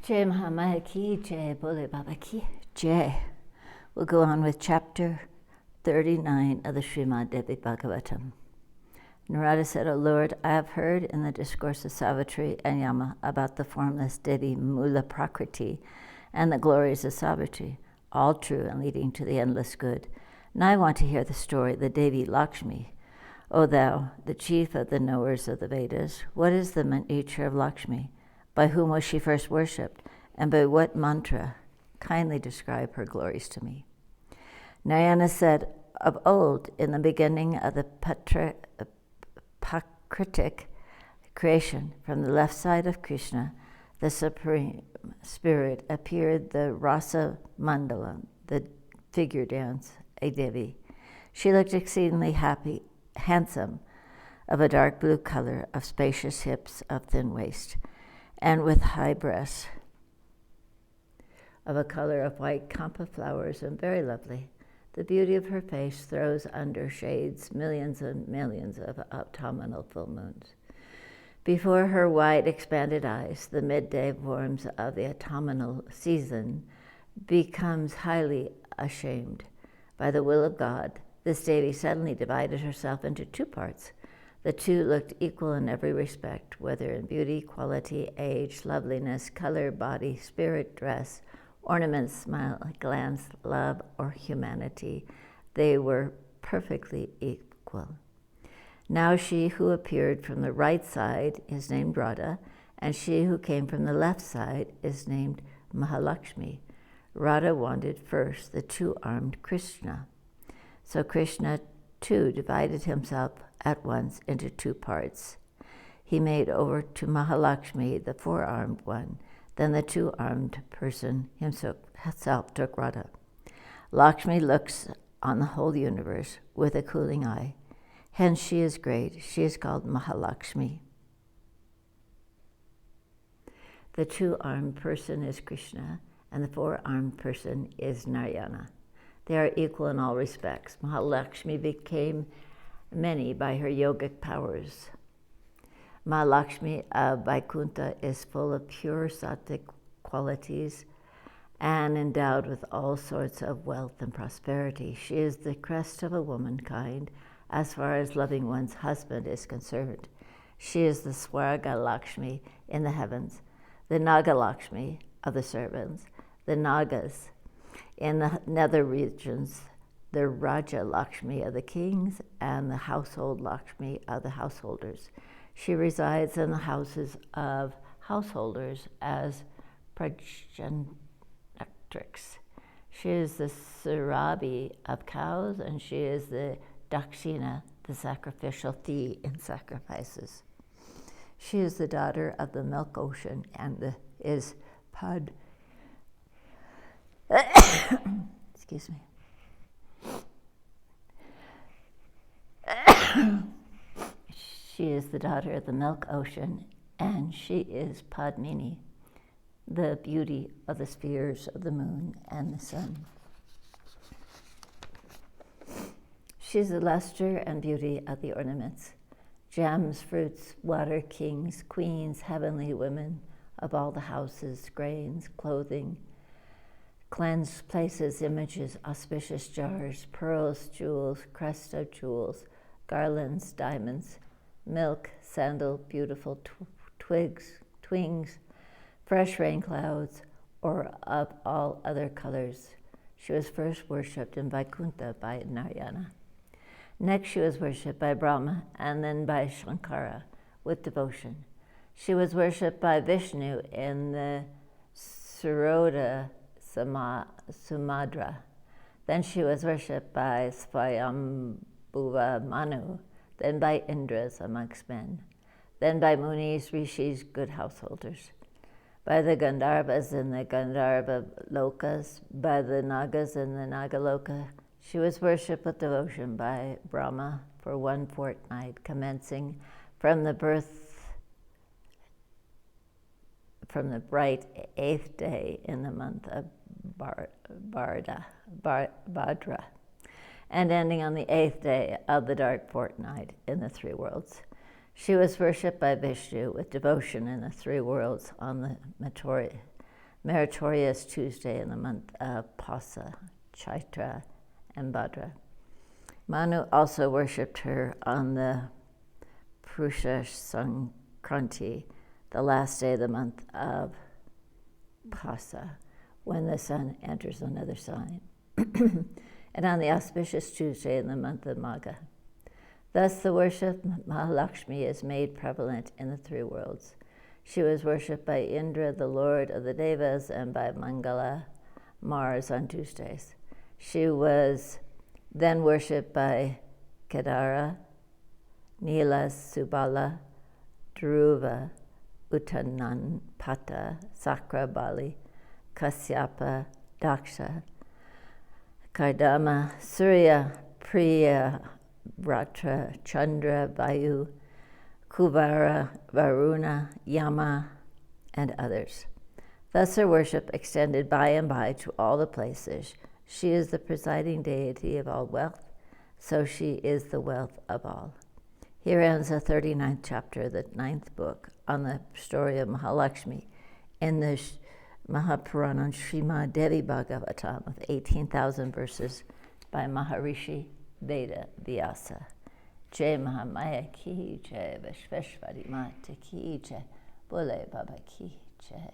Jai Mahamaya ki Jai, Bole Baba ki Jai. We'll go on with chapter 39 of the Srimad Devi Bhagavatam. Narada said, O Lord, I have heard in the discourse of Savitri and Yama about the formless Devi Mula Prakriti and the glories of Savitri, all true and leading to the endless good. Now I want to hear the story of the Devi Lakshmi. O thou, the chief of the knowers of the Vedas, what is the nature of Lakshmi? By whom was she first worshipped, and by what mantra? Kindly describe her glories to me. Narayana said, of old, in the beginning of the Prakritic creation, from the left side of Krishna, the Supreme Spirit, appeared the Rasa Mandala, the figure dance, a Devi. She looked exceedingly handsome, of a dark blue color, of spacious hips, of thin waist, and with high breasts, of a color of white kampa flowers, and very lovely. The beauty of her face throws under shades millions and millions of autumnal full moons. Before her wide expanded eyes, the midday forms of the autumnal season becomes highly ashamed. By the will of God, this Devi suddenly divided herself into two parts. The two looked equal in every respect, whether in beauty, quality, age, loveliness, color, body, spirit, dress, ornaments, smile, glance, love, or humanity. They were perfectly equal. Now she who appeared from the right side is named Radha, and she who came from the left side is named Mahalakshmi. Radha wanted first the two-armed Krishna. So Krishna too divided himself at once into two parts. He made over to Mahalakshmi the four-armed one. Then the two-armed person himself took Radha. Lakshmi looks on the whole universe with a cooling eye. Hence she is great. She is called Mahalakshmi. The two-armed person is Krishna, and the four-armed person is Narayana. They are equal in all respects. Mahalakshmi became many by her yogic powers. Mahalakshmi of Vaikuntha is full of pure sattvic qualities and endowed with all sorts of wealth and prosperity. She is the crest of a womankind as far as loving one's husband is concerned. She is the Swarga Lakshmi in the heavens, the Naga Lakshmi of the servants, the Nagas in the nether regions, the Raja Lakshmi of the kings, and the household Lakshmi of the householders. She resides in the houses of householders as progenitrix. She is the Surabhi of cows, and she is the Dakshina, the sacrificial fee in sacrifices. She is the daughter of the milk ocean and is Pad. Excuse me. She is the daughter of the milk ocean, and she is Padmini, the beauty of the spheres of the moon and the sun. She is the luster and beauty of the ornaments, gems, fruits, water, kings, queens, heavenly women of all the houses, grains, clothing, cleansed places, images, auspicious jars, pearls, jewels, crest of jewels, garlands, diamonds, milk, sandal, beautiful twigs, fresh rain clouds, or of all other colors. She was first worshipped in Vaikuntha by Narayana. Next she was worshipped by Brahma and then by Shankara with devotion. She was worshipped by Vishnu in the Suroda Sumadra. Then she was worshipped by Swayambhuva Manu, then by Indras amongst men, then by Munis, Rishis, good householders, by the Gandharvas in the Gandharva Lokas, by the Nagas in the Nagaloka. She was worshipped with devotion by Brahma for 1 fortnight, commencing from the bright 8th day in the month of Bhadra, and ending on the 8th day of the dark fortnight in the three worlds. She was worshipped by Vishnu with devotion in the three worlds on the meritorious Tuesday in the month of Pasa, Chaitra, and Bhadra. Manu also worshipped her on the Purusha Sankranti, the last day of the month of Pasa, when the sun enters another sign, and on the auspicious Tuesday in the month of Magha. Thus the worship of Mahalakshmi is made prevalent in the three worlds. She was worshipped by Indra, the lord of the Devas, and by Mangala, Mars, on Tuesdays. She was then worshipped by Kedara, Nila, Subala, Dhruva, Uttananpata, Sakra, Bali, Kasyapa, Daksha, Kardama, Surya, Priya, Ratra, Chandra, Vayu, Kuvara, Varuna, Yama, and others. Thus her worship extended by and by to all the places. She is the presiding deity of all wealth, so she is the wealth of all. Here ends the 39th chapter of the 9th book on the story of Mahalakshmi in the Mahapurana Srimad Devi Bhagavatam of 18,000 verses by Maharishi Veda Vyasa. Jai Mahamaya ki jai, Vishveshwari Mata ki jai, Bole Baba ki jai.